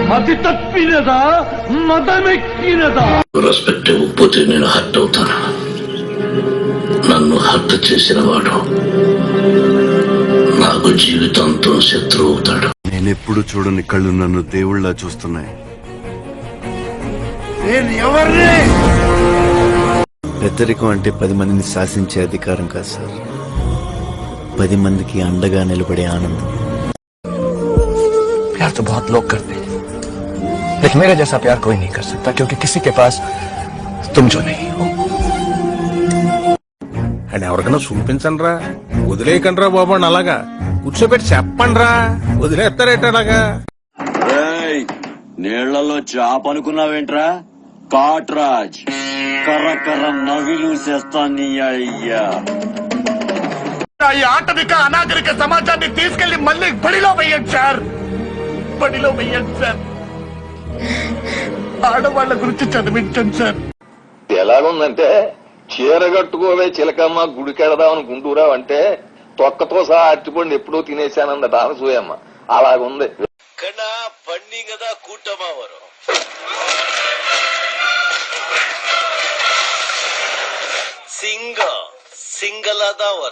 మతి తప్పినదా మతమెక్కినదా? రెస్పెక్ట్ ఇవ్వకపోతే నేను హర్ట్ అవుతాను. నన్ను హర్ట్ చేసిన వాడు నాకు జీవితాంతం శత్రువు అవుతాడు. నేనెప్పుడు చూడని కళ్ళు నన్ను దేవుళ్ళ చూస్తున్నాయి. పెద్దరికం అంటే 10 మందిని శాసించే అధికారం కాదు సార్, 10 మందికి అండగా నిలబడే ఆనందం. प्यार तो बहुत लोग करते हैं, लेकिन मेरा जैसा प्यार कोई नहीं कर सकता, क्योंकि किसी के पास तुम जो नहीं हो. అండ్ ఎవరికైనా చూపించండి రా, వదిలేయకండి రా బాబు అని అలాగా కూర్చోబెట్టి చెప్పండి రా, వదిలేస్తారేట అలాగా. నీళ్లలో చాప అనుకున్నావేంట్రా? కాట్రాజ్ కర్ర కర్ర నవిలు చేస్తాను. అయ్యా ఈ ఆటవిక అనాగరిక సమాజాన్ని తీసుకెళ్లి మళ్ళీ బడిలో వెయ్యండి సార్, బడిలో వెయ్యండి సార్. ఆడవాళ్ల గురించి చదివించండి సార్. ఎలాగుందంటే చీరగట్టుకోవే చిలకమ్మ గుడికెడదాం అనుకుంటూరా అంటే తొక్కతో సహా అరటిపండు ఎప్పుడో తినేశానందట అనసూయమ్మ. అలాగుంది. పండి కదా కూటమావరు సింగ సింగలదావరు